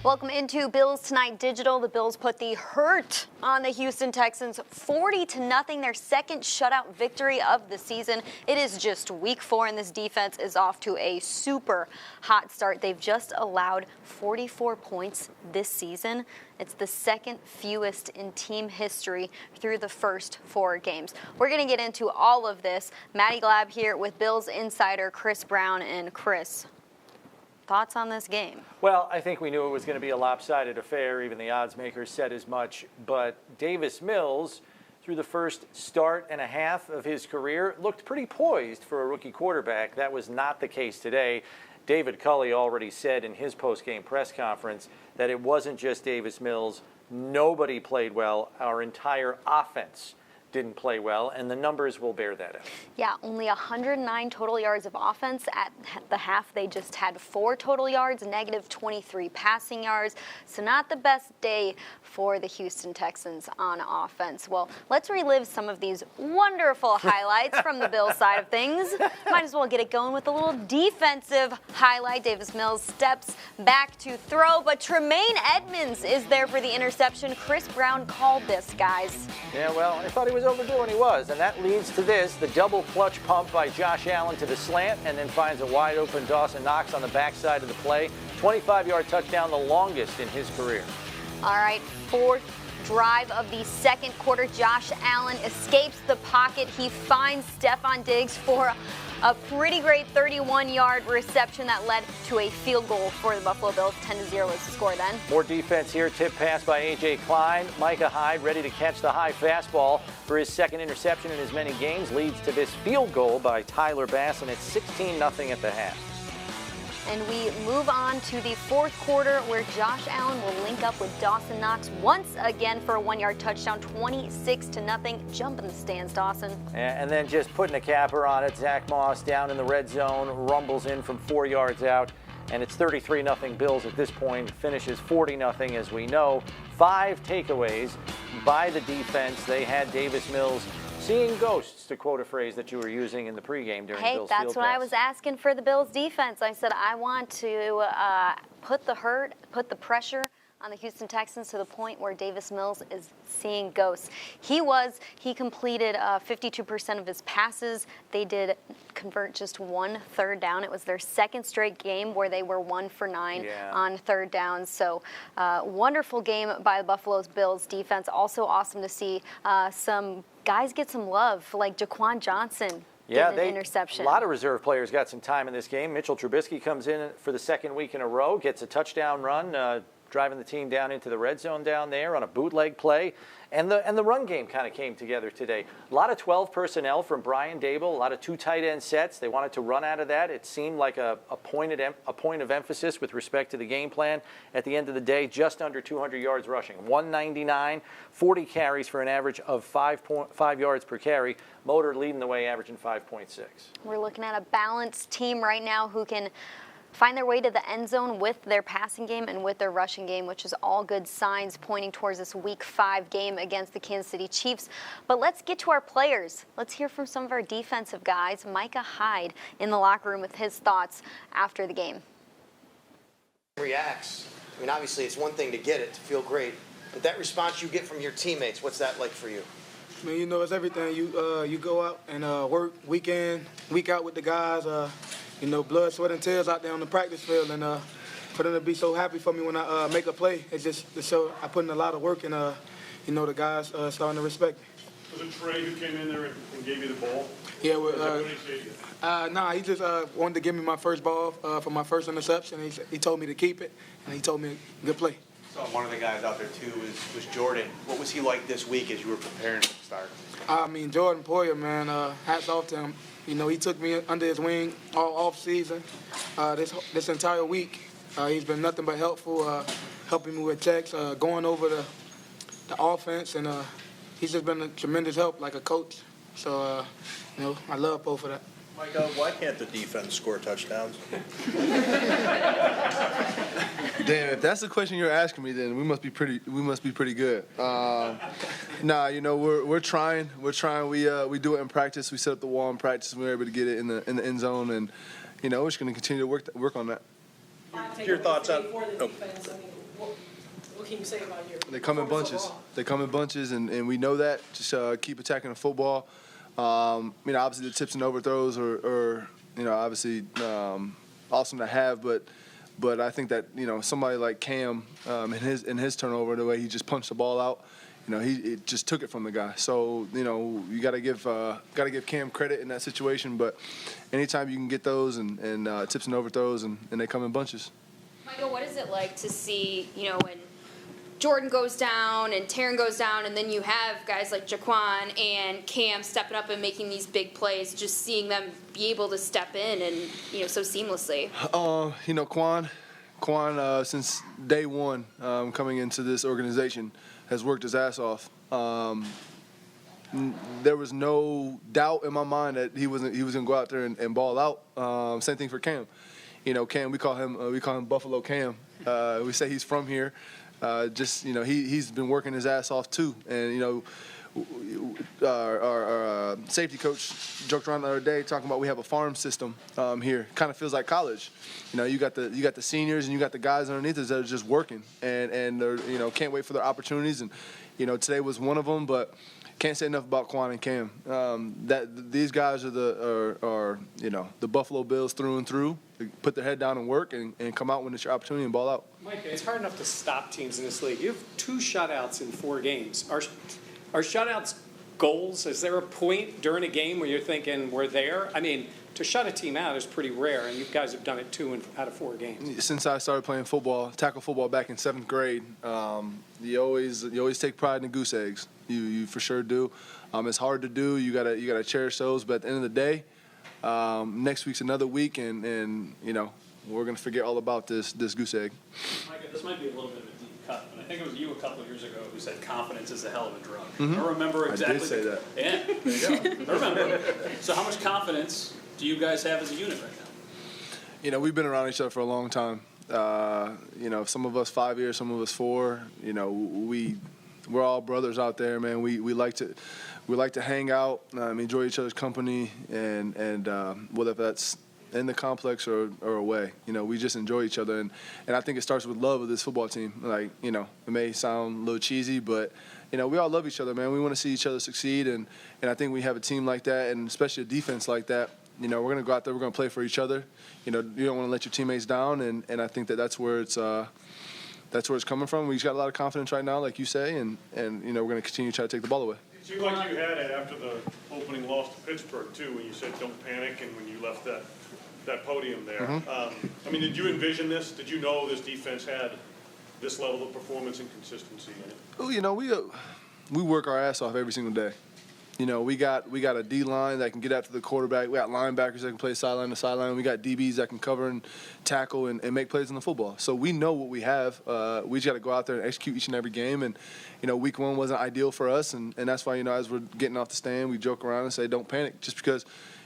Welcome into Bills Tonight Digital. The Bills put the hurt on the Houston Texans 40-0, their second shutout victory of the season. It is just week 4 and this defense is off to a super hot start. They've just allowed 44 points this season. It's the second fewest in team history through the first 4 games. We're going to get into all of this. Maddy Glab here with Bills insider Chris Brown. And Chris, thoughts on this game? Well, I think we knew it was going to be a lopsided affair. Even the odds makers said as much. But Davis Mills, through the first start and a half of his career, looked pretty poised for a rookie quarterback. That was not the case today. David Culley already said in his post-game press conference that it wasn't just Davis Mills. Nobody played well. Our entire offense didn't play well, and the numbers will bear that out. Yeah, only 109 total yards of offense. At the half, they just had 4 total yards, negative 23 passing yards. So not the best day for the Houston Texans on offense. Well, let's relive some of these wonderful highlights from the Bills side of things. Might as well get it going with a little defensive highlight. Davis Mills steps back to throw, but Tremaine Edmonds is there for the interception. Chris Brown called this, guys. Yeah, well, I thought he was overdue, and he was, and that leads to this, the double clutch pump by Josh Allen to the slant, and then finds a wide open Dawson Knox on the backside of the play. 25-yard touchdown, the longest in his career. All right, 4th drive of the second quarter. Josh Allen escapes the pocket. He finds Stephon Diggs for a pretty great 31-yard reception that led to a field goal for the Buffalo Bills. 10-0 was the score then. More defense here. Tip pass by A.J. Klein. Micah Hyde ready to catch the high fastball for his second interception in as many games. Leads to this field goal by Tyler Bass, and it's 16-0 at the half. And we move on to the 4th quarter, where Josh Allen will link up with Dawson Knox once again for a 1-yard touchdown, 26-0. Jump in the stands, Dawson. And then just putting a capper on it, Zach Moss down in the red zone, rumbles in from 4 yards out, and it's 33-0 Bills at this point. Finishes 40-0, as we know. 5 takeaways by the defense. They had Davis Mills seeing ghosts, to quote a phrase that you were using in the pregame during Bill's Hey, that's field what test. I was asking for the Bills defense. I said I want to put the pressure on the Houston Texans to the point where Davis Mills is seeing ghosts. He completed 52% of his passes. They did convert just 1 third down. It was their second straight game where they were 1 for 9 on third down. So wonderful game by the Buffalo Bills defense. Also awesome to see some guys get some love, like Jaquan Johnson. Yeah, an interception. A lot of reserve players got some time in this game. Mitchell Trubisky comes in for the second week in a row, gets a touchdown run, driving the team down into the red zone down there on a bootleg play. And the run game kind of came together today. A lot of 12 personnel from Brian Dable, a lot of 2 tight end sets. They wanted to run out of that. It seemed like a point of emphasis with respect to the game plan. At the end of the day, just under 200 yards rushing. 199, 40 carries for an average of 5 yards per carry. Motor leading the way, averaging 5.6. We're looking at a balanced team right now who can find their way to the end zone with their passing game and with their rushing game, which is all good signs pointing towards this Week 5 game against the Kansas City Chiefs. But let's get to our players. Let's hear from some of our defensive guys. Micah Hyde in the locker room with his thoughts after the game. Reacts. I mean, obviously, it's one thing to get it, to feel great, but that response you get from your teammates, what's that like for you? I mean, it's everything. You go out and work week in, week out with the guys. Blood, sweat, and tears out there on the practice field, and for them to be so happy for me when I make a play, it's just to show I put in a lot of work, and the guys starting to respect me. Was it Trey who came in there and gave you the ball? Yeah, he just wanted to give me my first ball for my first interception. He told me to keep it, and he told me good play. So one of the guys out there too was Jordan. What was he like this week as you were preparing to start? Jordan Poyer, man, hats off to him. He took me under his wing all off season. This entire week, he's been nothing but helpful, helping me with checks, going over the offense, and he's just been a tremendous help, like a coach. So, I love both of that. Micah, why can't the defense score touchdowns? Damn, if that's the question you're asking me, then we must be pretty good. We're trying. We do it in practice. We set up the wall in practice, and we're able to get it in the end zone, and we're just going to continue to work on that. Your thoughts on? What can you say about your They come in performance bunches. overall? They come in bunches, and we know that. Just keep attacking the football. Obviously the tips and overthrows are obviously awesome to have, but I think that somebody like Cam in his turnover, the way he just punched the ball out, he just took it from the guy. So you got to give Cam credit in that situation. But anytime you can get those and tips and overthrows and they come in bunches. Michael, what is it like to see when Jordan goes down and Taron goes down, and then you have guys like Jaquan and Cam stepping up and making these big plays, just seeing them be able to step in and so seamlessly? Quan since day one coming into this organization has worked his ass off. There was no doubt in my mind that he was gonna go out there and ball out. Same thing for Cam. Cam, we call him Buffalo Cam. We say he's from here. He's been working his ass off too, and our safety coach joked around the other day talking about we have a farm system here. Kind of feels like college. You got the seniors and you got the guys underneath us that are just working and they're can't wait for their opportunities, and today was one of them. But can't say enough about Quan and Cam. That these guys are the Buffalo Bills through and through. They put their head down and work and come out when it's your opportunity and ball out. Mike, it's hard enough to stop teams in this league. You have 2 shutouts in 4 games. Are shutouts goals? Is there a point during a game where you're thinking we're there? I mean, to shut a team out is pretty rare, and you guys have done it 2 out of 4 games. Since I started playing tackle football back in 7th grade, you always take pride in goose eggs. You for sure do. It's hard to do. You gotta cherish those. But at the end of the day, next week's another week, and we're gonna forget all about this goose egg. Micah, this might be a little bit of a deep cut, but I think it was you a couple of years ago who said confidence is a hell of a drug. Mm-hmm. I remember exactly. I did say that. Yeah, there you go. I remember. So how much confidence do you guys have as a unit right now? We've been around each other for a long time. Some of us 5 years, some of us 4. We're all brothers out there, man. We like to hang out, enjoy each other's company, and whether that's in the complex or away, we just enjoy each other, and I think it starts with love of this football team. It may sound a little cheesy, but we all love each other, man. We want to see each other succeed, and I think we have a team like that, and especially a defense like that. We're going to go out there, we're going to play for each other. You don't want to let your teammates down, and I think that's where it's coming from. We just got a lot of confidence right now, like you say, and we're going to continue to try to take the ball away. It seemed like you had it after the opening loss to Pittsburgh, too, when you said don't panic and when you left that podium there. Mm-hmm. Did you envision this? Did you know this defense had this level of performance and consistency in it? Oh, we work our ass off every single day. We got a D line that can get after the quarterback. We got linebackers that can play sideline to sideline. We got DBs that can cover and tackle and make plays in the football. So we know what we have. We just got to go out there and execute each and every game. And week 1 wasn't ideal for us, and that's why as we're getting off the stand, we joke around and say don't panic, just because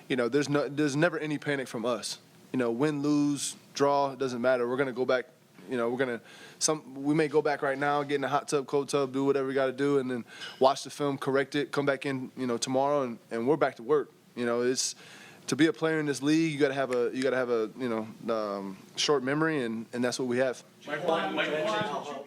there's never any panic from us. Win, lose, draw, it doesn't matter. We're gonna go back. We may go back right now, get in a hot tub, cold tub, do whatever we got to do, and then watch the film, correct it, come back in, tomorrow, and we're back to work. It's to be a player in this league, you got to have a short memory, and that's what we have. All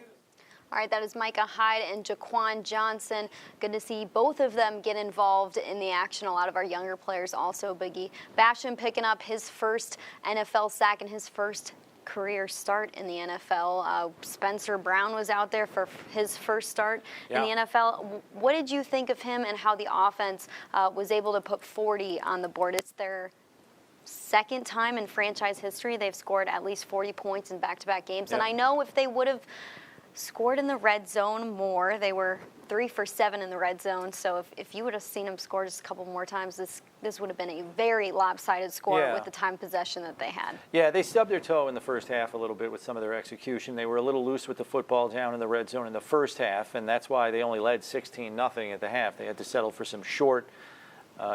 right, that is Micah Hyde and Jaquan Johnson. Good to see both of them get involved in the action. A lot of our younger players also. Biggie Basham picking up his first NFL sack and his first career start in the NFL. Spencer Brown was out there for his first start in the NFL. What did you think of him and how the offense was able to put 40 on the board? It's their second time in franchise history they've scored at least 40 points in back-to-back games. And I know if they would have scored in the red zone more, they were 3 for 7 in the red zone. So if you would have seen them score just a couple more times, this would have been a very lopsided score with the time possession that they had. Yeah, they stubbed their toe in the first half a little bit with some of their execution. They were a little loose with the football down in the red zone in the first half, and that's why they only led 16-0 at the half. They had to settle for some short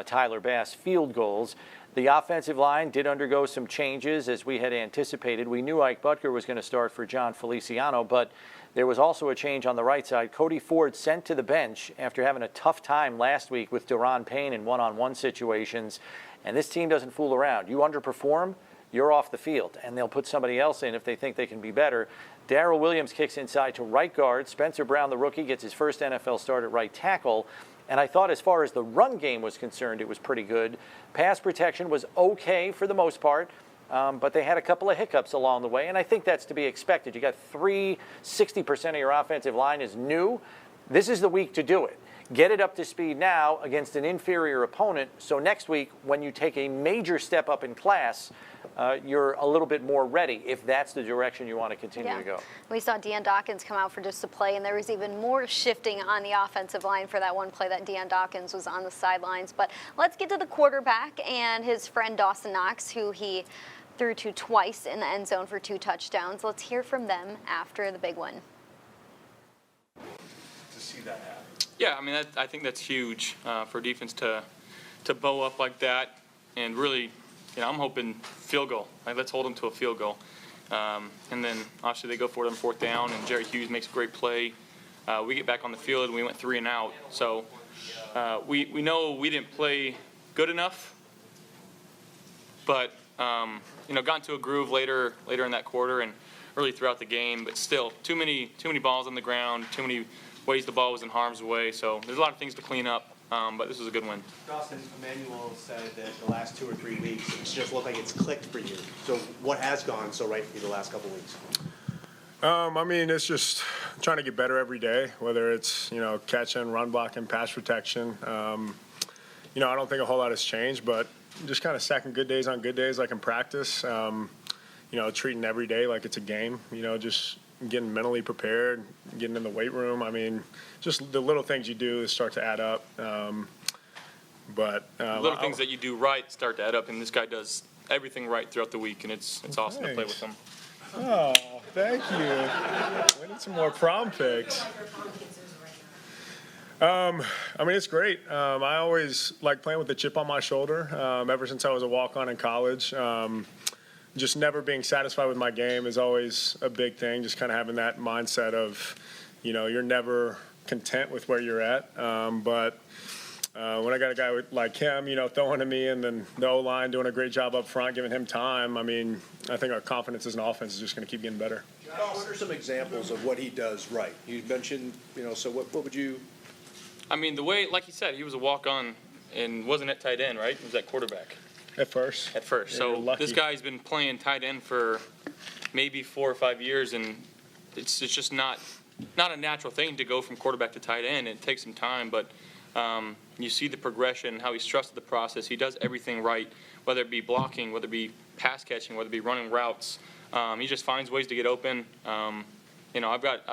Tyler Bass field goals. The offensive line did undergo some changes as we had anticipated. We knew Ike Butker was going to start for John Feliciano, but there was also a change on the right side. Cody Ford sent to the bench after having a tough time last week with Daron Payne in one-on-one situations. And this team doesn't fool around. You underperform, you're off the field, and they'll put somebody else in if they think they can be better. Darrell Williams kicks inside to right guard. Spencer Brown, the rookie, gets his first NFL start at right tackle. And I thought as far as the run game was concerned, it was pretty good. Pass protection was okay for the most part, but they had a couple of hiccups along the way, and I think that's to be expected. You got 60% of your offensive line is new. This is the week to do it. Get it up to speed now against an inferior opponent, so next week, when you take a major step up in class, you're a little bit more ready if that's the direction you want to continue to go. We saw Deion Dawkins come out for just a play, and there was even more shifting on the offensive line for that one play that Deion Dawkins was on the sidelines. But let's get to the quarterback and his friend Dawson Knox, who he threw to twice in the end zone for 2 touchdowns. Let's hear from them after the big one. To see that happen. Yeah, I mean, I think that's huge for defense to bow up like that, and really, I'm hoping field goal. Like, let's hold them to a field goal, and then obviously they go for it on 4th down, and Jerry Hughes makes a great play. We get back on the field and we went 3 and out. So we know we didn't play good enough, but got into a groove later in that quarter and early throughout the game. But still, too many balls on the ground, too many ways the ball was in harm's way. So there's a lot of things to clean up, but this was a good win. Dawson, Emmanuel said that the last 2 or 3 weeks, it's just looked like it's clicked for you. So what has gone so right for you the last couple weeks? I mean, it's just trying to get better every day, whether it's, catching, run blocking, pass protection. I don't think a whole lot has changed, but just kind of stacking good days on good days like in practice, treating every day like it's a game, just getting mentally prepared, getting in the weight room. I mean, just the little things you do start to add up. Little things that you do right start to add up, and this guy does everything right throughout the week, and it's awesome to play with him. Oh, thank you. We need some more prom pics. I mean, it's great. I always like playing with a chip on my shoulder ever since I was a walk-on in college. Just never being satisfied with my game is always a big thing, just kind of having that mindset of, you're never content with where you're at. But when I got a guy like him, throwing to me, and then the O-line doing a great job up front, giving him time, I mean, I think our confidence as an offense is just going to keep getting better. What are some examples of what he does right? You mentioned, so what would you... I mean, the way, like he said, he was a walk-on and wasn't at tight end, right? He was at quarterback. At first. Yeah, so this guy's been playing tight end for maybe 4 or 5 years, and it's just not a natural thing to go from quarterback to tight end. It takes some time, but you see the progression, how he's trusted the process. He does everything right, whether it be blocking, whether it be pass catching, whether it be running routes. He just finds ways to get open. I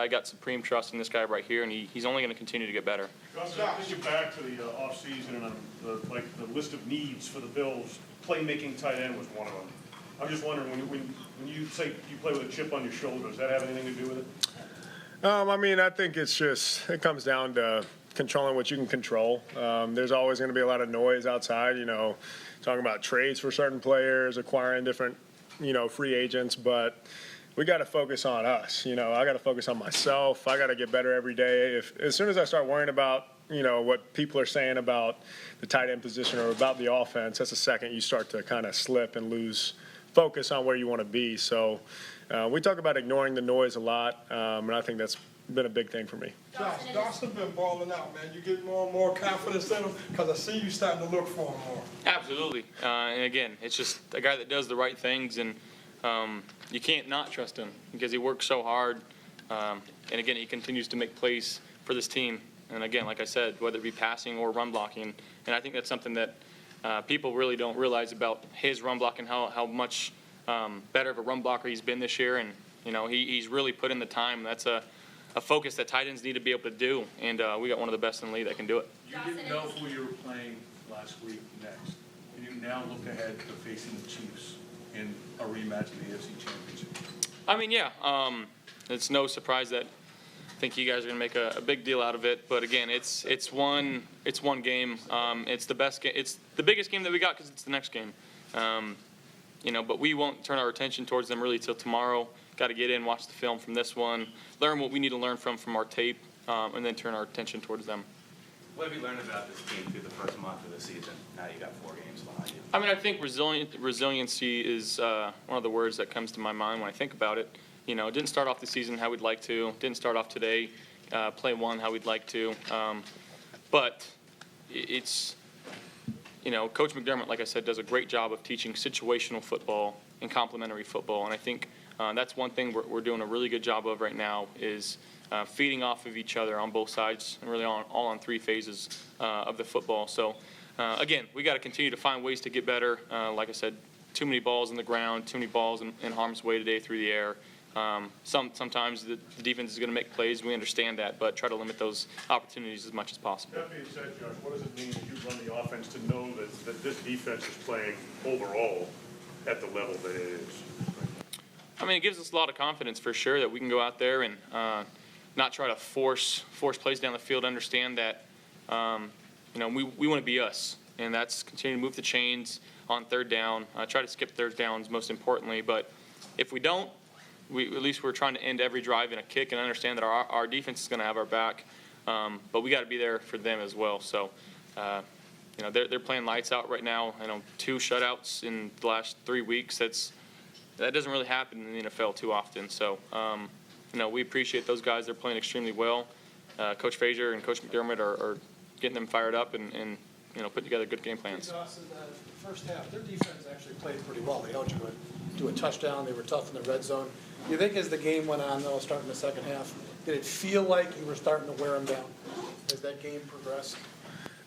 got supreme trust in this guy right here, and he's only going to continue to get better. Dawson, I think back to the offseason and the list of needs for the Bills, playmaking tight end was one of them. I'm just wondering, when you say you play with a chip on your shoulder, does that have anything to do with it? I mean, I think it comes down to controlling what you can control. There's always going to be a lot of noise outside, talking about trades for certain players, acquiring different, free agents, but we got to focus on us. I got to focus on myself. I got to get better every day. As soon as I start worrying about, what people are saying about the tight end position or about the offense, that's the second you start to kind of slip and lose focus on where you want to be. So we talk about ignoring the noise a lot, and I think that's been a big thing for me. Dawson been balling out, man. You get more and more confidence in him because I see you starting to look for him more. Absolutely. And again, it's just a guy that does the right things, and you can't not trust him because he works so hard. And again, he continues to make plays for this team. And again, like I said, whether it be passing or run blocking, and I think that's something that people really don't realize about his run blocking, how much better of a run blocker he's been this year. And, he's really put in the time. That's a focus that tight ends need to be able to do. And we got one of the best in the league that can do it. You didn't know who you were playing last week next. And you now look ahead to facing the Chiefs in a rematch of the AFC Championship. I mean, yeah, it's no surprise that I think you guys are going to make a big deal out of it. But again, it's one game. It's the best game. It's the biggest game that we got because it's the next game. But we won't turn our attention towards them really till tomorrow. Got to get in, watch the film from this one, learn what we need to learn from our tape, and then turn our attention towards them. What have you learned about this team through the first month of the season? Now you got 4 games behind you. I mean, I think resiliency is one of the words that comes to my mind when I think about it. You know, didn't start off the season how we'd like to. Didn't start off today, play one how we'd like to. But it's, you know, Coach McDermott, like I said, does a great job of teaching situational football and complementary football. And I think that's one thing we're doing a really good job of right now is feeding off of each other on both sides and really all on 3 phases of the football. So, again, we got to continue to find ways to get better. Like I said, too many balls in the ground, too many balls in harm's way today through the air. Sometimes the defense is going to make plays. We understand that, but try to limit those opportunities as much as possible. That being said, Josh, what does it mean if you run the offense to know that this defense is playing overall at the level that it is? I mean, it gives us a lot of confidence for sure that we can go out there and not try to force plays down the field. Understand that you know we want to be us, and that's continue to move the chains on 3rd down. Try to skip 3rd downs most importantly, but if we don't, at least we're trying to end every drive in a kick and understand that our defense is going to have our back, but we got to be there for them as well. So, you know, they're playing lights out right now. I know 2 shutouts in the last 3 weeks. That doesn't really happen in the NFL too often. So, you know, we appreciate those guys. They're playing extremely well. Coach Frazier and Coach McDermott are getting them fired up and you know, putting together good game plans. Josh, in the first half, their defense actually played pretty well. They held you to a touchdown. They were tough in the red zone. You think as the game went on, though, starting the second half, did it feel like you were starting to wear them down as that game progressed?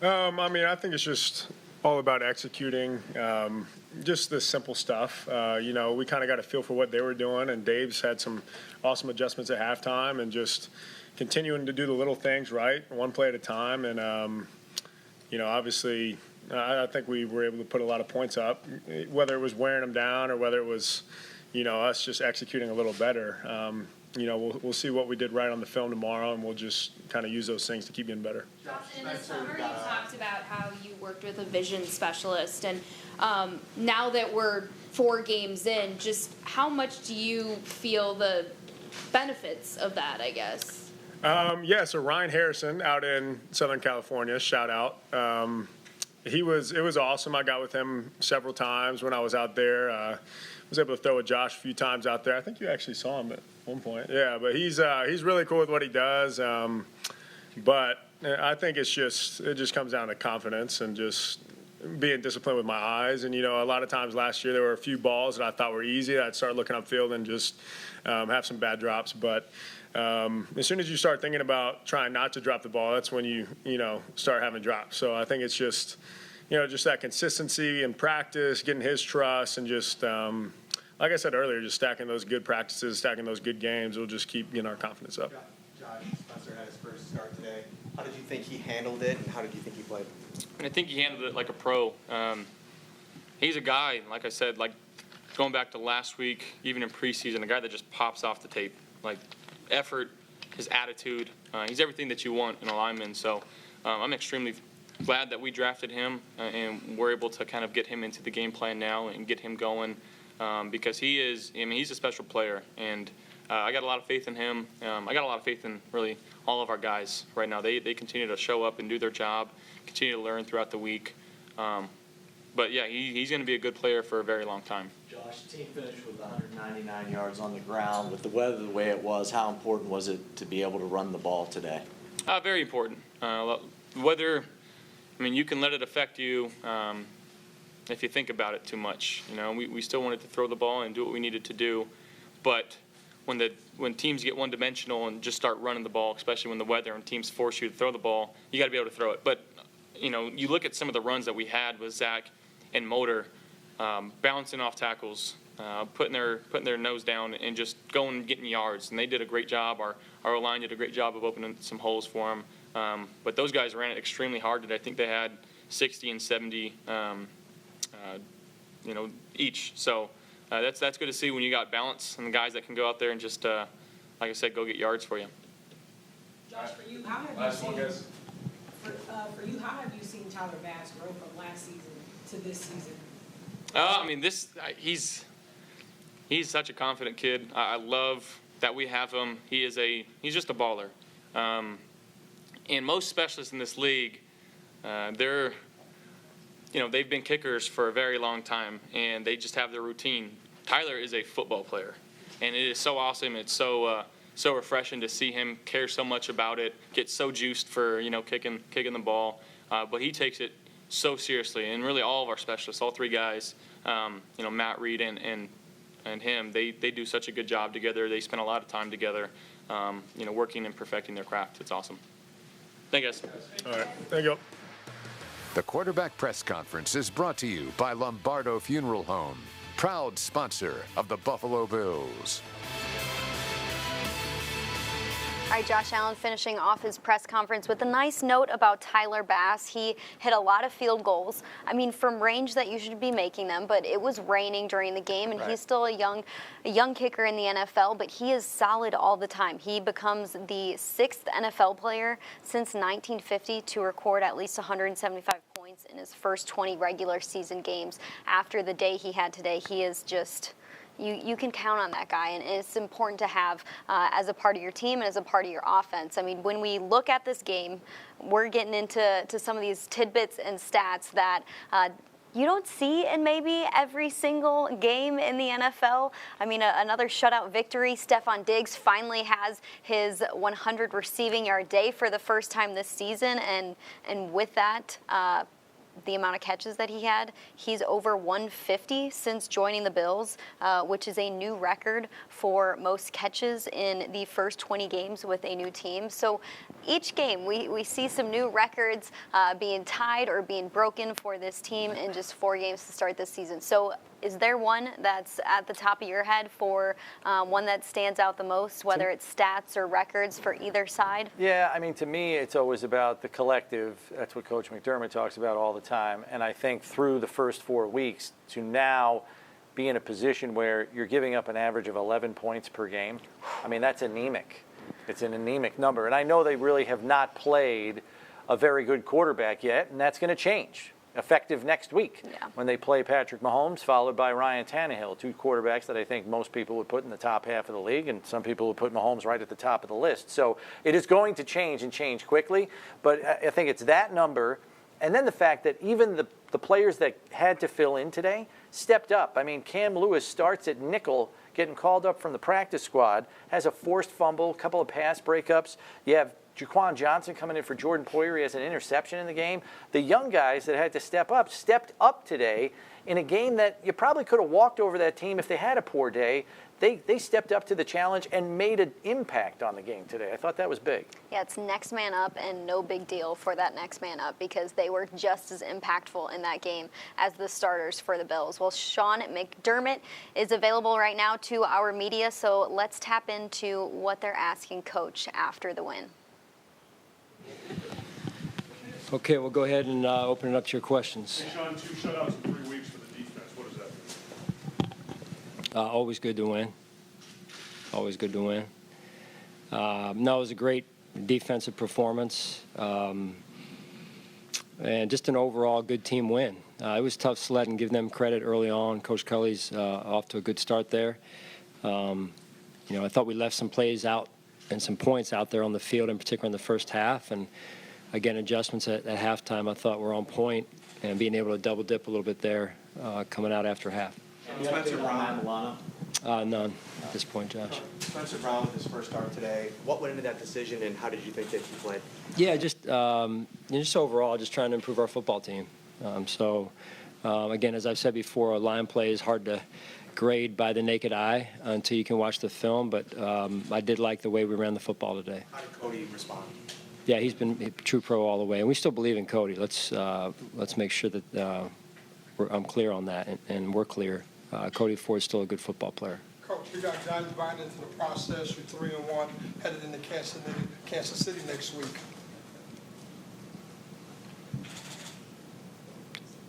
I mean, I think it's just all about executing, just the simple stuff. You know, we kind of got a feel for what they were doing, and Dave's had some awesome adjustments at halftime and just continuing to do the little things right, one play at a time. And, you know, obviously, I think we were able to put a lot of points up, whether it was wearing them down or whether it was, you know, us just executing a little better. You know, we'll see what we did right on the film tomorrow, and we'll just kind of use those things to keep getting better. Josh, in the summer you talked about how you worked with a vision specialist, and now that we're 4 games in, just how much do you feel the benefits of that, I guess? Yeah, so Ryan Harrison out in Southern California, shout out. It was awesome. I got with him several times when I was out there. Was able to throw with Josh a few times out there. I think you actually saw him at one point. Yeah, but he's really cool with what he does. But I think it just comes down to confidence and just being disciplined with my eyes. And, you know, a lot of times last year there were a few balls that I thought were easy. I'd start looking upfield and just have some bad drops. But as soon as you start thinking about trying not to drop the ball, that's when you start having drops. So I think it's just, you know, just that consistency in practice, getting his trust, and just, like I said earlier, just stacking those good practices, stacking those good games will just keep getting our confidence up. Josh, Spencer had his first start today. How did you think he handled it, and how did you think he played? And I think he handled it like a pro. He's a guy, like I said, like going back to last week, even in preseason, a guy that just pops off the tape. Like effort, his attitude, he's everything that you want in a lineman. So I'm extremely glad that we drafted him and we're able to kind of get him into the game plan now and get him going because he's a special player, and I got a lot of faith in him. I got a lot of faith in really all of our guys right now. They continue to show up and do their job, continue to learn throughout the week. But yeah, he's going to be a good player for a very long time. Josh, the team finished with 199 yards on the ground. With the weather the way it was, how important was it to be able to run the ball today? Very important. Weather, I mean, you can let it affect you if you think about it too much. You know, we still wanted to throw the ball and do what we needed to do, but when teams get one-dimensional and just start running the ball, especially when the weather and teams force you to throw the ball, you got to be able to throw it. But you know, you look at some of the runs that we had with Zach and Motor, bouncing off tackles, putting their nose down and just going and getting yards, and they did a great job. Our O-line did a great job of opening some holes for them. But those guys ran it extremely hard today. I think they had 60 and 70, each. So that's good to see when you got balance and the guys that can go out there and just, like I said, go get yards for you. Josh, for you, how have you seen Tyler Bass grow from last season to this season? I mean, he's such a confident kid. I love that we have him. He's just a baller. And most specialists in this league, they've been kickers for a very long time, and they just have their routine. Tyler is a football player, and it is so awesome. It's so refreshing to see him care so much about it, get so juiced for kicking the ball. But he takes it so seriously, and really all of our specialists, all three guys, Matt, Reed, and him, they do such a good job together. They spend a lot of time together, working and perfecting their craft. It's awesome. Thank you, guys. All right, thank you. The quarterback press conference is brought to you by Lombardo Funeral Home, proud sponsor of the Buffalo Bills. All right, Josh Allen finishing off his press conference with a nice note about Tyler Bass. He hit a lot of field goals. I mean, from range that you should be making them, but it was raining during the game, and he's still a young kicker in the NFL, but he is solid all the time. He becomes the 6th NFL player since 1950 to record at least 175 points in his first 20 regular season games. After the day he had today, he is just... You can count on that guy, and it's important to have as a part of your team and as a part of your offense. I mean, when we look at this game, we're getting into some of these tidbits and stats that you don't see in maybe every single game in the NFL. I mean, another shutout victory. Stephon Diggs finally has his 100 receiving yard day for the first time this season, and with that, the amount of catches that he had, he's over 150 since joining the Bills, which is a new record for most catches in the first 20 games with a new team. So each game we see some new records being tied or being broken for this team in just 4 games to start this season. So is there one that's at the top of your head for one that stands out the most, whether it's stats or records for either side? Yeah, I mean, to me, it's always about the collective. That's what Coach McDermott talks about all the time. And I think through the first 4 weeks to now be in a position where you're giving up an average of 11 points per game, I mean, that's anemic. It's an anemic number. And I know they really have not played a very good quarterback yet, and that's going to change. Effective next week when they play Patrick Mahomes, followed by Ryan Tannehill, 2 quarterbacks that I think most people would put in the top half of the league, and some people would put Mahomes right at the top of the list. So it is going to change and change quickly, but I think it's that number, and then the fact that even the players that had to fill in today stepped up. I mean, Cam Lewis starts at nickel, getting called up from the practice squad, has a forced fumble, a couple of pass breakups. You have Jaquan Johnson coming in for Jordan Poyer. He has an interception in the game. The young guys that had to step up stepped up today in a game that you probably could have walked over that team if they had a poor day. They stepped up to the challenge and made an impact on the game today. I thought that was big. Yeah, it's next man up, and no big deal for that next man up because they were just as impactful in that game as the starters for the Bills. Well, Sean McDermott is available right now to our media, so let's tap into what they're asking Coach after the win. Okay, we'll go ahead and open it up to your questions. Hey, Sean, 2 shutouts in 3 weeks for the defense. What does that mean? Always good to win. Always good to win. No, it was a great defensive performance and just an overall good team win. It was tough sledding, give them credit early on. Coach Kelly's off to a good start there. I thought we left some plays out and some points out there on the field, in particular in the first half. And again, adjustments at halftime I thought were on point, and being able to double dip a little bit there coming out after half. Spencer Brown, None at this point, Josh. Spencer Brown with his first start today. What went into that decision, and how did you think that he played? Yeah, just overall, just trying to improve our football team. Again, as I've said before, a line play is hard to grade by the naked eye until you can watch the film, but I did like the way we ran the football today. How did Cody respond? Yeah, he's been a true pro all the way, and we still believe in Cody. Let's make sure that I'm clear on that, and we're clear. Cody Ford's still a good football player. Coach, we got guys buying into the process. We're 3-1, headed into Kansas City next week.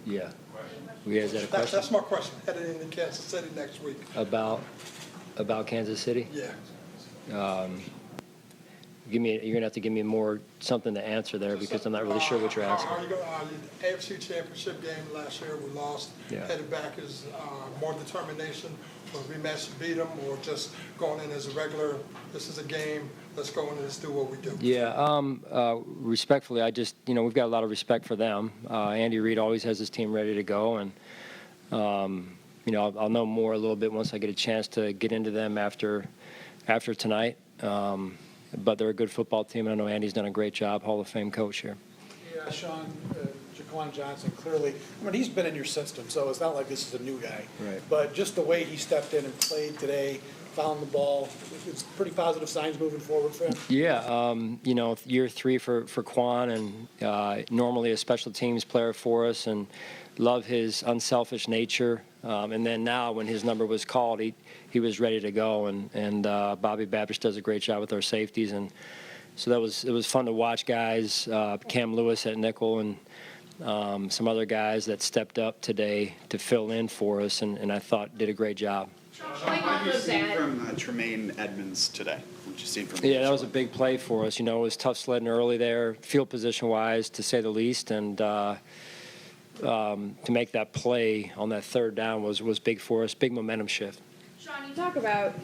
Yeah. You guys had a question? That's my question. Headed into Kansas City next week. About Kansas City? Yeah. You're gonna have to give me more something to answer there because I'm not really sure what you're asking. Are you going AFC Championship game last year? We lost. Yeah. Headed back is more determination for a rematch to beat them, or just going in as a regular, this is a game, let's go in and let's do what we do? Yeah, respectfully, I just, we've got a lot of respect for them. Andy Reid always has his team ready to go, and, I'll know more a little bit once I get a chance to get into them after tonight. But they're a good football team, and I know Andy's done a great job, Hall of Fame coach here. Yeah, Sean, Jaquan Johnson, clearly, he's been in your system, so it's not like this is a new guy. Right. But just the way he stepped in and played today, found the ball, it's pretty positive signs moving forward for him. Yeah, year 3 for Quan, and normally a special teams player for us, and love his unselfish nature. And then now, when his number was called, he was ready to go, and Bobby Babish does a great job with our safeties, and so it was fun to watch guys, Cam Lewis at nickel, and some other guys that stepped up today to fill in for us, and I thought did a great job. What have you seen from Tremaine Edmonds today? What you seen from him? Yeah, that was a big play for us. It was tough sledding early there, field position-wise, to say the least, and to make that play on that third down was big for us, big momentum shift. Sean, you talk about,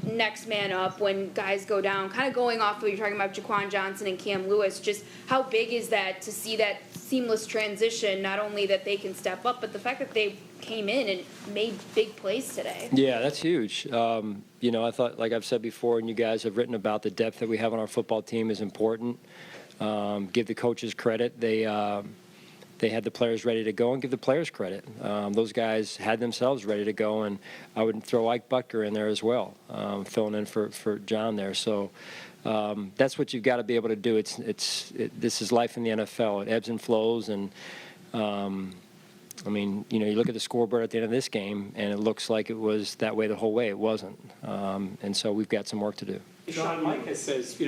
next man up when guys go down, kind of going off of what you're talking about Jaquan Johnson and Cam Lewis. Just how big is that to see that seamless transition, not only that they can step up, but the fact that they came in and made big plays today? Yeah, that's huge. I thought, like I've said before, and you guys have written about, the depth that we have on our football team is important. Give the coaches credit. They had the players ready to go, and give the players credit. Those guys had themselves ready to go, and I would throw Ike Butker in there as well, filling in for John there. So that's what you've got to be able to do. This is life in the NFL. It ebbs and flows, and you look at the scoreboard at the end of this game, and it looks like it was that way the whole way. It wasn't, and so we've got some work to do. Sean, Micah says,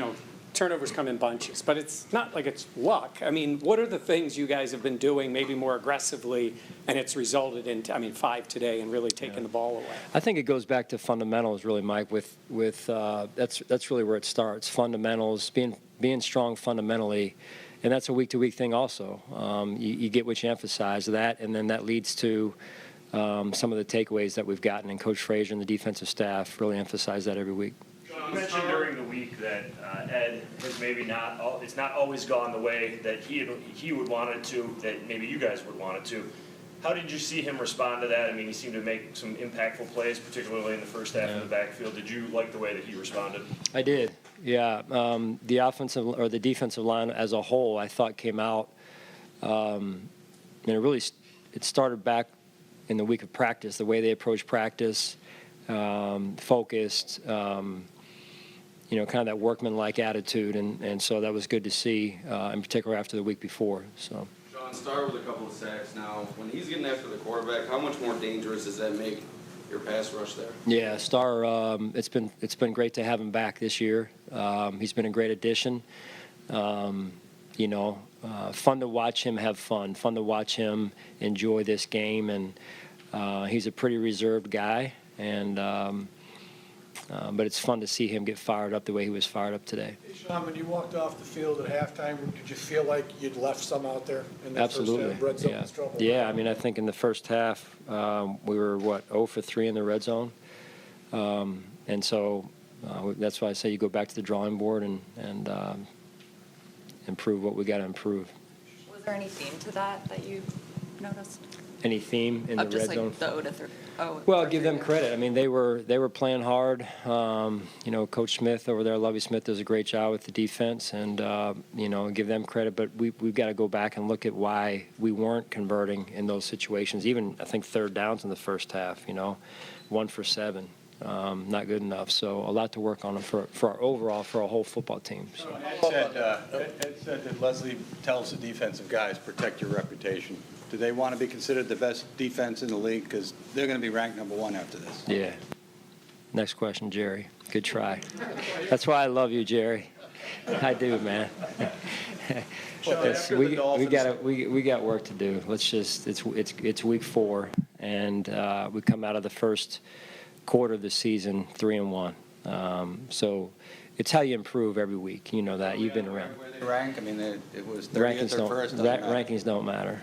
turnovers come in bunches, but it's not like it's luck. What are the things you guys have been doing maybe more aggressively, and it's resulted in, 5 today and really taking the ball away? I think it goes back to fundamentals, really, Mike. That's really where it starts. Fundamentals, being strong fundamentally, and that's a week-to-week thing also. You get what you emphasize, that, and then that leads to some of the takeaways that we've gotten, and Coach Frazier and the defensive staff really emphasize that every week. You mentioned during the week that Ed has maybe it's not always gone the way that he would want it to, that maybe you guys would want it to. How did you see him respond to that? He seemed to make some impactful plays, particularly in the first half of the backfield. Did you like the way that he responded? I did, yeah. The offensive or the defensive line as a whole, I thought, came out. It started back in the week of practice, the way they approached practice, focused. Kind of that workman-like attitude, and so that was good to see, in particular after the week before. So. Sean, Starr with a couple of sacks now. When he's getting after the quarterback, how much more dangerous does that make your pass rush there? Yeah, Starr. It's been great to have him back this year. He's been a great addition. Fun to watch him have fun. Fun to watch him enjoy this game, and he's a pretty reserved guy, and. But it's fun to see him get fired up the way he was fired up today. Hey, Sean, when you walked off the field at halftime, did you feel like you'd left some out there in that Absolutely. first half? Red zone's trouble. Yeah, I think in the first half, we were, 0 for 3 in the red zone. And so that's why I say you go back to the drawing board and improve what we got to improve. Was there any theme to that you noticed? Any theme in the red just zone? The 0 to 3. Well, give them credit. They were playing hard. Coach Smith over there, Lovie Smith, does a great job with the defense, and give them credit. But we've got to go back and look at why we weren't converting in those situations. Even I think third downs in the first half. 1 for 7, not good enough. So a lot to work on for our whole football team. So. Ed said that Leslie tells the defensive guys, protect your reputation. Do they want to be considered the best defense in the league? Because they're going to be ranked number 1 after this. Yeah. Next question, Jerry. Good try. That's why I love you, Jerry. I do, man. We got work to do. It's week 4, and we come out of the first quarter of the season 3-1. So it's how you improve every week. You know that. You've been around. Where they rank? It was The 30th or first. rankings don't matter.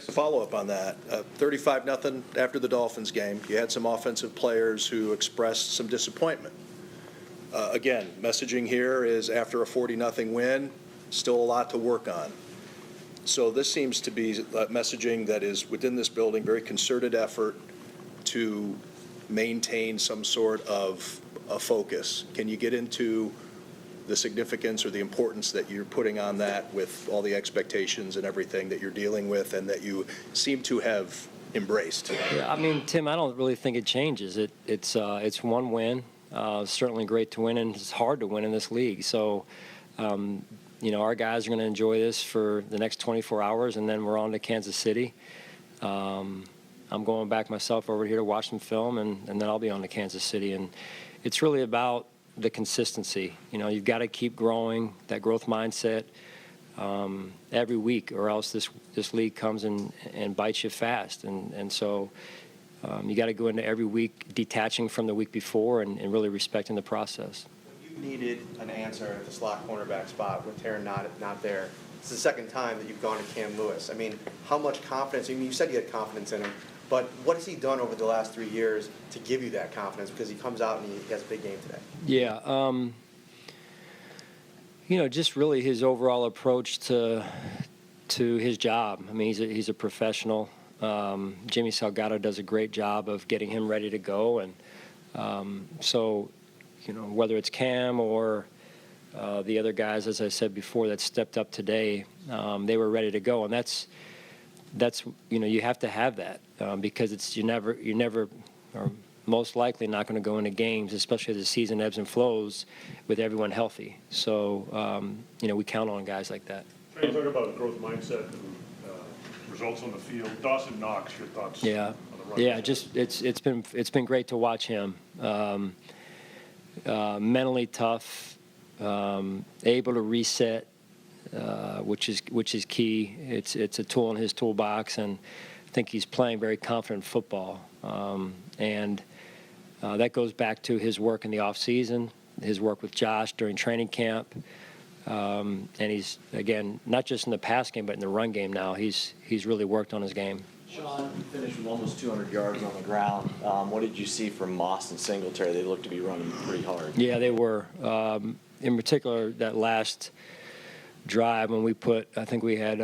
Follow-up on that, 35-0 after the Dolphins game. You had some offensive players who expressed some disappointment. Again, messaging here is after a 40-0 win, still a lot to work on. So this seems to be messaging that is within this building, very concerted effort to maintain some sort of a focus. Can you get into the significance or the importance that you're putting on that with all the expectations and everything that you're dealing with and that you seem to have embraced? Yeah, I mean, Tim, I don't really think it changes. It's one win. Certainly great to win, and it's hard to win in this league. So, our guys are going to enjoy this for the next 24 hours, and then we're on to Kansas City. I'm going back myself over here to watch some film, and then I'll be on to Kansas City. And it's really about the consistency. You've got to keep growing, that growth mindset every week, or else this league comes and bites you fast. And so you got to go into every week detaching from the week before and really respecting the process. You needed an answer at the slot cornerback spot with Taron not there. It's the second time that you've gone to Cam Lewis. I mean, how much confidence? I mean, you said you had confidence in him, but what has he done over the last 3 years to give you that confidence? Because he comes out and he has a big game today. Yeah, just really his overall approach to his job. I mean, he's a professional. Jimmy Salgado does a great job of getting him ready to go, and so whether it's Cam or the other guys, as I said before, that stepped up today, they were ready to go, and that's you have to have that because you're never or most likely not going to go into games, especially as the season ebbs and flows, with everyone healthy. So we count on guys like that. You talk about growth mindset and results on the field. Dawson Knox, your thoughts? Yeah, on the run? yeah. Just it's been great to watch him. Mentally tough, able to reset, which is key. It's a tool in his toolbox, and I think he's playing very confident football. And that goes back to his work in the off season, his work with Josh during training camp. And he's, again, not just in the pass game, but in the run game now. He's really worked on his game. Sean, you finished with almost 200 yards on the ground. What did you see from Moss and Singletary? They looked to be running pretty hard. Yeah, they were. In particular, that last drive when I think we had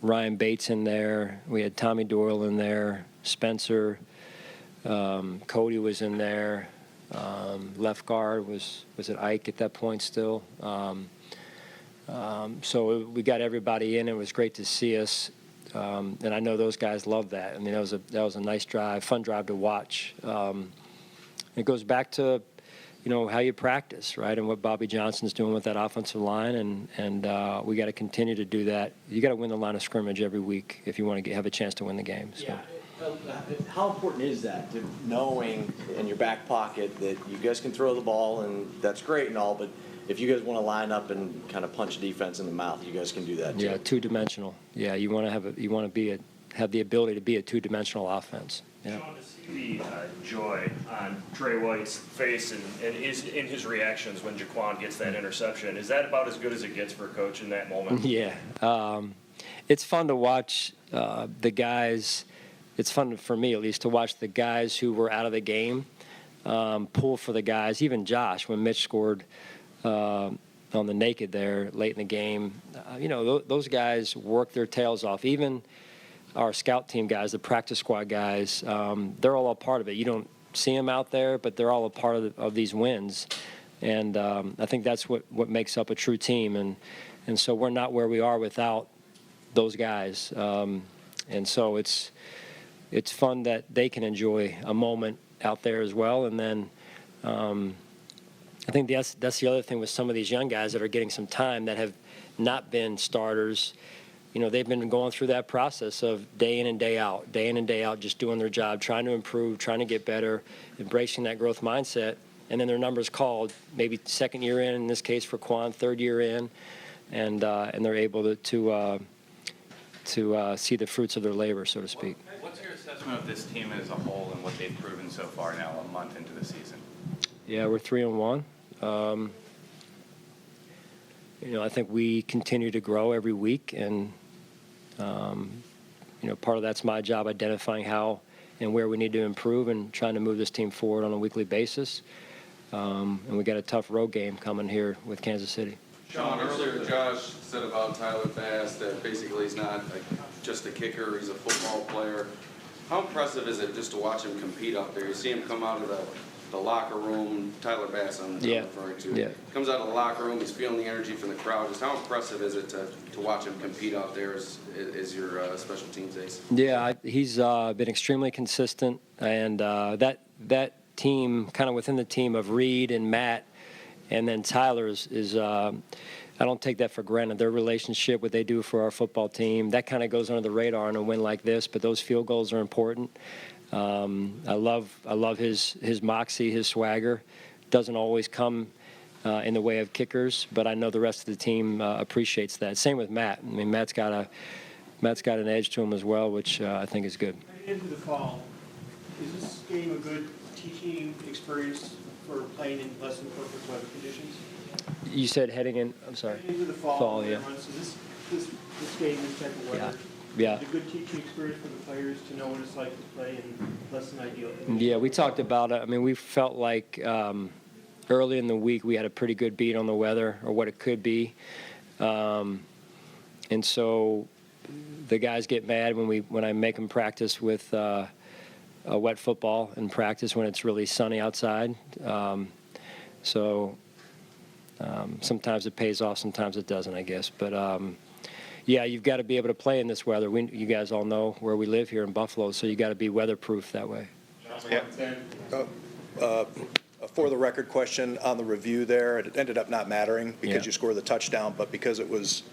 Ryan Bates in there. We had Tommy Doyle in there. Spencer. Cody was in there. Left guard was it Ike at that point still? So we got everybody in. It was great to see us, and I know those guys loved that. I mean, that was a nice drive, fun drive to watch. It goes back to how you practice, right, and what Bobby Johnson's doing with that offensive line, and we got to continue to do that. You got to win the line of scrimmage every week if you want to have a chance to win the game. So. Yeah. How important is that, to knowing in your back pocket that you guys can throw the ball, and that's great and all, but if you guys want to line up and kind of punch defense in the mouth, you guys can do that too. Yeah, two-dimensional. Yeah, you want to have the ability to be a two-dimensional offense. Yeah. Sean, to see the joy on Trey White's face and in his reactions when Jaquan gets that interception, is that about as good as it gets for a coach in that moment? Yeah, it's fun to watch the guys. It's fun for me, at least, to watch the guys who were out of the game pull for the guys. Even Josh, when Mitch scored on the naked there late in the game, those guys work their tails off. Even our scout team guys, the practice squad guys, they're all a part of it. You don't see them out there, but they're all a part of these wins. And I think that's what makes up a true team. And so we're not where we are without those guys. And so it's fun that they can enjoy a moment out there as well. And then I think that's the other thing with some of these young guys that are getting some time that have not been starters. They've been going through that process of day in and day out, just doing their job, trying to improve, trying to get better, embracing that growth mindset. And then their numbers called, maybe second year in this case for Quan, third year in, and they're able to see the fruits of their labor, so to speak. What's your assessment of this team as a whole and what they've proven so far now, a month into the season? Yeah, we're 3-1. I think we continue to grow every week, and Part of that's my job, identifying how and where we need to improve and trying to move this team forward on a weekly basis. And we got a tough road game coming here with Kansas City. Sean, earlier Josh said about Tyler Bass that basically he's not just a kicker, he's a football player. How impressive is it just to watch him compete out there? You see him come out of the locker room, Tyler Bass I'm referring to. Yeah. Comes out of the locker room, he's feeling the energy from the crowd. Just how impressive is it to watch him compete out there as your special teams ace? Yeah, he's been extremely consistent, and that team, kind of within the team of Reed and Matt, and then Tyler is I don't take that for granted. Their relationship, what they do for our football team, that kind of goes under the radar in a win like this. But those field goals are important. I love his moxie, his swagger. Doesn't always come in the way of kickers, but I know the rest of the team appreciates that. Same with Matt. I mean, Matt's got an edge to him as well, which I think is good. Into the fall, is this game a good teaching experience for playing in less than perfect weather conditions? You said heading in. I'm sorry. Into the fall, yeah. So this game, this type of weather, yeah. is a good teaching experience for the players to know what it's like to play in less than ideal conditions? Yeah, we talked about it. I mean, we felt like early in the week we had a pretty good beat on the weather or what it could be, and so the guys get mad when I make them practice with a wet football and practice when it's really sunny outside. Sometimes it pays off, sometimes it doesn't, I guess. But yeah, you've got to be able to play in this weather. You guys all know where we live here in Buffalo, so you got to be weatherproof that way. For the record question on the review there, it ended up not mattering because Yeah. you scored the touchdown, but because it was,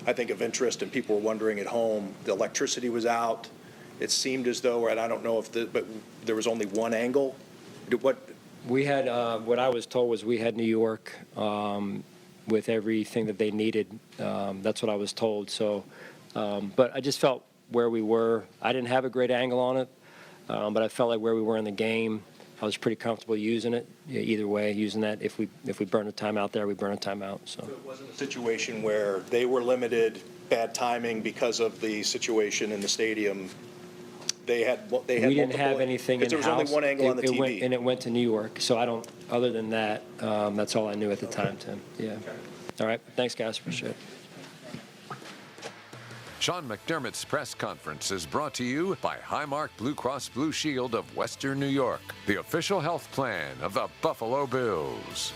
I think, of interest and people were wondering at home, the electricity was out. It seemed as though, and I don't know but there was only one angle. We had, what I was told was we had New York with everything that they needed. That's what I was told. So, but I just felt where we were. I didn't have a great angle on it, but I felt like where we were in the game, I was pretty comfortable using it. Yeah, either way, using that. If we burn a timeout there, we burn a timeout. So it wasn't a situation where they were limited, bad timing because of the situation in the stadium. They had we didn't have anything in-house. There was only one angle on the TV. And it went to New York. So I don't, other than that, that's all I knew at the time, Tim. Yeah. All right. Thanks, guys. Appreciate it. Sean McDermott's press conference is brought to you by Highmark Blue Cross Blue Shield of Western New York, the official health plan of the Buffalo Bills.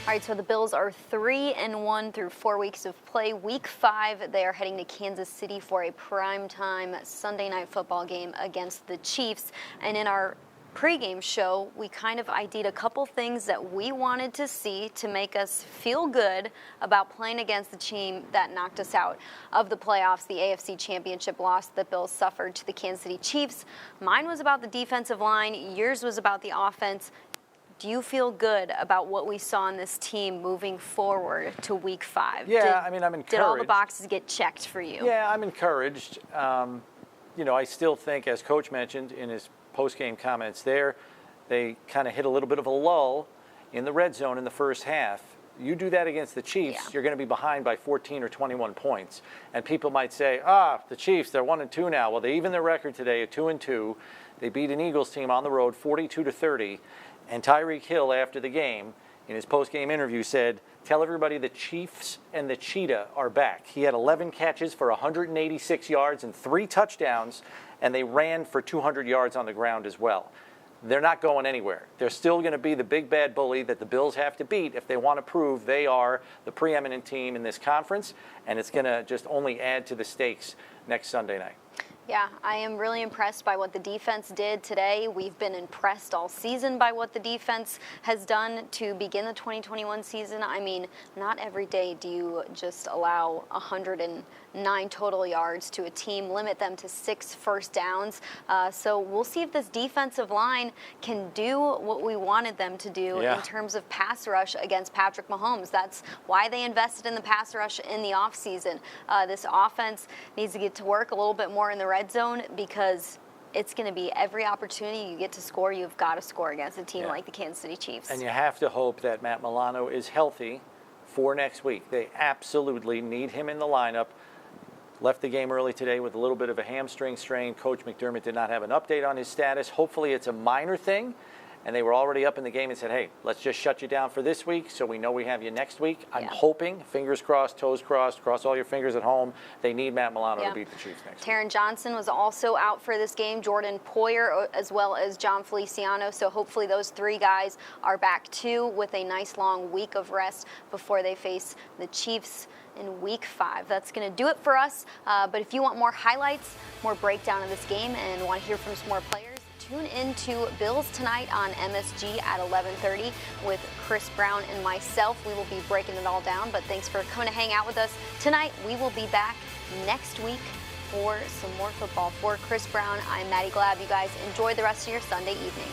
All right, so the Bills are 3-1 through 4 weeks of play. Week 5, they are heading to Kansas City for a primetime Sunday night football game against the Chiefs. And in our pregame show, we kind of ID'd a couple things that we wanted to see to make us feel good about playing against the team that knocked us out of the playoffs, the AFC Championship loss that Bills suffered to the Kansas City Chiefs. Mine was about the defensive line. Yours was about the offense. Do you feel good about what we saw in this team moving forward to Week 5? Yeah, I'm encouraged. Did all the boxes get checked for you? Yeah, I'm encouraged. I still think, as Coach mentioned in his post-game comments there, they kind of hit a little bit of a lull in the red zone in the first half. You do that against the Chiefs, you're going to be behind by 14 or 21 points. And people might say, the Chiefs, they're 1-2 now. Well, they even their record today at 2-2. They beat an Eagles team on the road 42-30. And Tyreek Hill, after the game, in his post-game interview, said, tell everybody the Chiefs and the Cheetah are back. He had 11 catches for 186 yards and 3 touchdowns, and they ran for 200 yards on the ground as well. They're not going anywhere. They're still going to be the big bad bully that the Bills have to beat if they want to prove they are the preeminent team in this conference, and it's going to just only add to the stakes next Sunday night. Yeah, I am really impressed by what the defense did today. We've been impressed all season by what the defense has done to begin the 2021 season. I mean, not every day do you just allow 109 total yards to a team, limit them to 6 first downs. So we'll see if this defensive line can do what we wanted them to do in terms of pass rush against Patrick Mahomes. That's why they invested in the pass rush in the offseason. This offense needs to get to work a little bit more in the red zone because it's going to be every opportunity you get to score, you've got to score against a team like the Kansas City Chiefs. And you have to hope that Matt Milano is healthy for next week. They absolutely need him in the lineup. Left the game early today with a little bit of a hamstring strain. Coach McDermott did not have an update on his status. Hopefully it's a minor thing, and they were already up in the game and said, hey, let's just shut you down for this week so we know we have you next week. I'm hoping, fingers crossed, toes crossed, cross all your fingers at home, they need Matt Milano to beat the Chiefs next week. Taron Johnson was also out for this game, Jordan Poyer, as well as John Feliciano. So hopefully those three guys are back too with a nice long week of rest before they face the Chiefs in week 5. That's going to do it for us. But if you want more highlights, more breakdown of this game, and want to hear from some more players, tune into Bills Tonight on MSG at 11:30 with Chris Brown and myself. We will be breaking it all down, but thanks for coming to hang out with us tonight. We will be back next week for some more football. For Chris Brown, I'm Maddy Glab. You guys enjoy the rest of your Sunday evening.